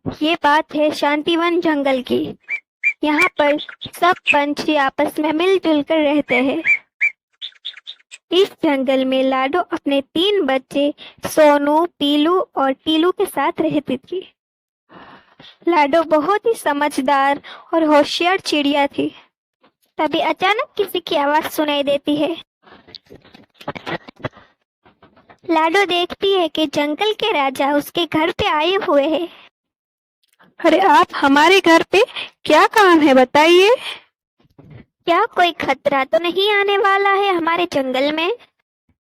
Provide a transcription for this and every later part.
ये बात है शांतिवन जंगल की। यहाँ पर सब पंछी आपस में मिलजुल कर रहते हैं। इस जंगल में लाडो अपने 3 बच्चे सोनू, पीलू और टीलू के साथ रहती थी। लाडो बहुत ही समझदार और होशियार चिड़िया थी। तभी अचानक किसी की आवाज सुनाई देती है। लाडो देखती है कि जंगल के राजा उसके घर पे आए हुए हैं। अरे आप हमारे घर पे क्या काम है बताइए। क्या कोई खतरा तो नहीं आने वाला है हमारे जंगल में?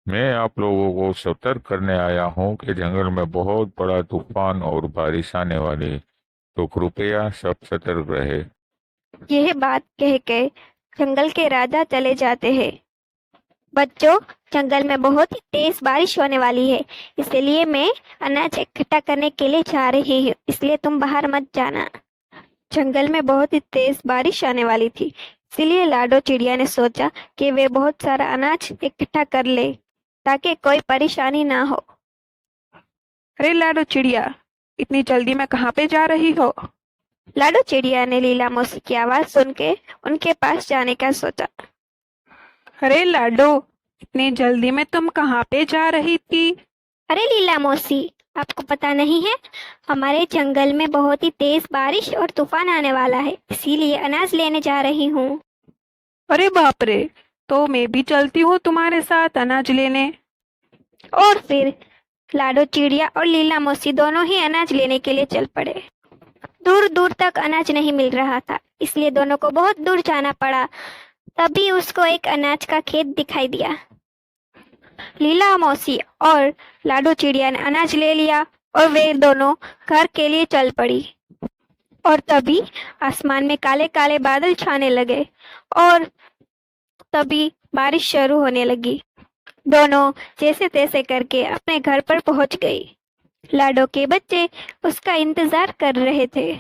मैं आप लोगों को सतर्क करने आया हूँ कि जंगल में बहुत बड़ा तूफान और बारिश आने वाली है, तो कृपया सब सतर्क रहे। यह बात कह के जंगल के राजा चले जाते हैं। बच्चों, जंगल में बहुत ही तेज बारिश होने वाली है, इसलिए मैं अनाज इकट्ठा करने के लिए जा रही हूँ, इसलिए तुम बाहर मत जाना। जंगल में बहुत ही तेज बारिश आने वाली थी, इसलिए लाडो चिड़िया ने सोचा कि वे बहुत सारा अनाज इकट्ठा कर ले ताकि कोई परेशानी ना हो। अरे लाडो चिड़िया, इतनी जल्दी में कहाँ पे जा रही हो? लाडो चिड़िया ने लीला मौसी की आवाज सुन के उनके पास जाने का सोचा। अरे लाडो, इतनी जल्दी में तुम कहाँ पे जा रही थी? अरे लीला मौसी, आपको पता नहीं है, हमारे जंगल में बहुत ही तेज बारिश और तूफान आने वाला है, इसीलिए अनाज लेने जा रही हूँ। अरे बाप रे, तो मैं भी चलती हूँ तुम्हारे साथ अनाज लेने। और फिर लाडो चिड़िया और लीला मौसी दोनों ही अनाज लेने के लिए चल पड़े। दूर दूर तक अनाज नहीं मिल रहा था, इसलिए दोनों को बहुत दूर जाना पड़ा। तभी उसको एक अनाज का खेत दिखाई दिया। लीला मौसी और लाडो चिड़िया ने अनाज ले लिया और वे दोनों घर के लिए चल पड़ी। और तभी आसमान में काले काले बादल छाने लगे और तभी बारिश शुरू होने लगी। दोनों जैसे तैसे करके अपने घर पर पहुंच गई। लाडो के बच्चे उसका इंतजार कर रहे थे।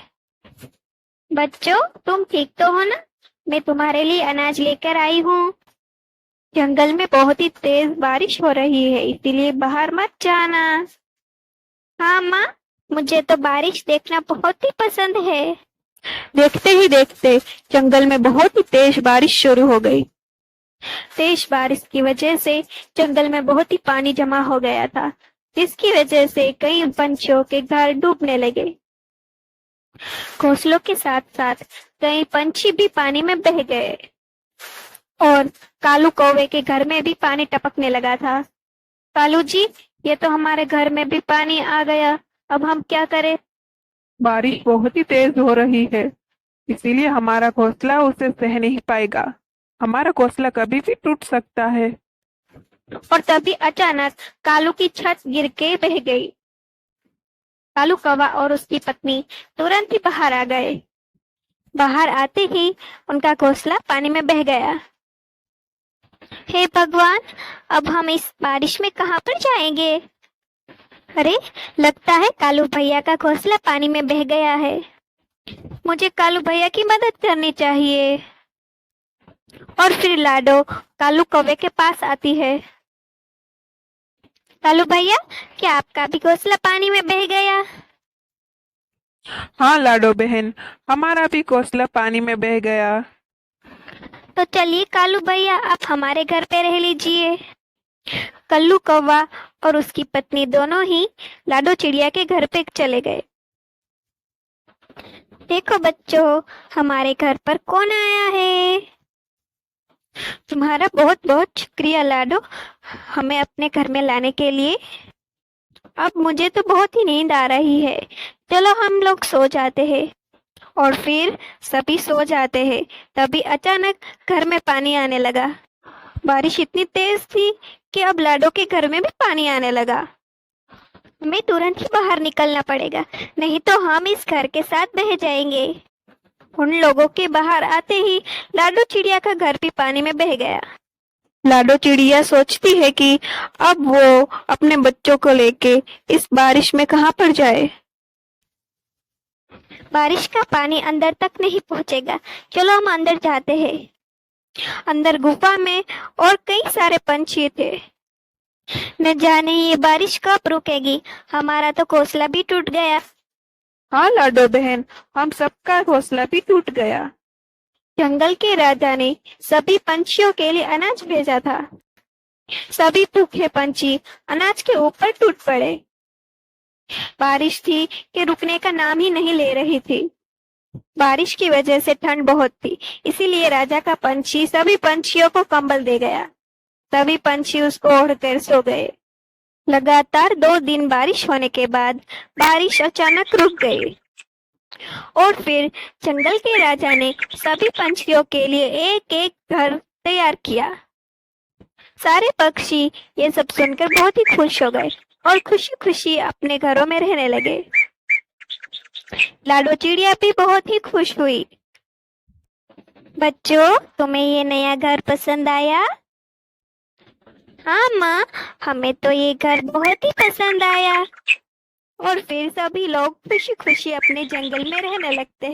बच्चों, तुम ठीक तो हो ना? मैं तुम्हारे लिए अनाज लेकर आई हूँ। जंगल में बहुत ही तेज बारिश हो रही है, इसीलिए बाहर मत जाना। हाँ माँ, मुझे तो बारिश देखना बहुत ही पसंद है। देखते ही देखते जंगल में बहुत ही तेज बारिश शुरू हो गई। तेज बारिश की वजह से जंगल में बहुत ही पानी जमा हो गया था, जिसकी वजह से कई पंछियों के घर डूबने लगे। घोंसलों के साथ साथ कई पंछी भी पानी में बह गए और कालू कौवे के घर में भी पानी टपकने लगा था। कालू जी, ये तो हमारे घर में भी पानी आ गया, अब हम क्या करें? बारिश बहुत ही तेज हो रही है, इसीलिए हमारा घोंसला उसे सह नहीं पाएगा। हमारा घोंसला कभी भी टूट सकता है। और तभी अचानक कालू की छत गिर के बह गई। कालू कौवा और उसकी पत्नी तुरंत ही बाहर आ गए। बाहर आते ही उनका घोंसला पानी में बह गया। हे भगवान, अब हम इस बारिश में कहाँ पर जाएंगे? अरे, लगता है कालू भैया का घोंसला पानी में बह गया है। मुझे कालू भैया की मदद करनी चाहिए। और फिर लाडो कालू कौवे के पास आती है। कालू भैया, क्या आपका भी घोंसला पानी में बह गया? हाँ लाडो बहन, हमारा भी घोंसला पानी में बह गया। तो चलिए कालू भैया, आप हमारे घर पे रह लीजिए। कल्लू कौवा और उसकी पत्नी दोनों ही लाडो चिड़िया के घर पे चले गए। देखो बच्चों, हमारे घर पर कौन आया है? तुम्हारा बहुत बहुत शुक्रिया लाडो, हमें अपने घर में लाने के लिए। अब मुझे तो बहुत ही नींद आ रही है, चलो हम लोग सो जाते हैं। और फिर सभी सो जाते हैं। तभी अचानक घर में पानी आने लगा। बारिश इतनी तेज थी कि अब लाडो के घर में भी पानी आने लगा। हमें तुरंत ही बाहर निकलना पड़ेगा, नहीं तो हम इस घर के साथ बह जाएंगे। उन लोगों के बाहर आते ही लाडो चिड़िया का घर भी पानी में बह गया। लाडो चिड़िया सोचती है कि अब वो अपने बच्चों को लेके इस बारिश में कहाँ पर जाए। बारिश का पानी अंदर तक नहीं पहुंचेगा, चलो हम अंदर जाते हैं। अंदर गुफा में और कई सारे पंछी थे। न जाने ये बारिश कब रुकेगी, हमारा तो घोंसला भी टूट गया। हाँ लाडो बहन, हम सबका घोंसला भी टूट गया। जंगल के राजा ने सभी पंछियों के लिए अनाज भेजा था। सभी भूखे पंछी अनाज के ऊपर टूट पड़े। बारिश थी कि रुकने का नाम ही नहीं ले रही थी। बारिश की वजह से ठंड बहुत थी, इसीलिए राजा का पंछी सभी पंछियों को कंबल दे गया। सभी पंछी उसको ओढ़कर सो गए। लगातार 2 दिन बारिश होने के बाद बारिश अचानक रुक गई और फिर जंगल के राजा ने सभी पंछियों के लिए एक एक घर तैयार किया। सारे पक्षी ये सब सुनकर बहुत ही खुश हो गए और खुशी खुशी अपने घरों में रहने लगे। लाडो चिड़िया भी बहुत ही खुश हुई। बच्चों, तुम्हें ये नया घर पसंद आया? हाँ माँ, हमें तो ये घर बहुत ही पसंद आया। और फिर सभी लोग खुशी खुशी अपने जंगल में रहने लगते हैं।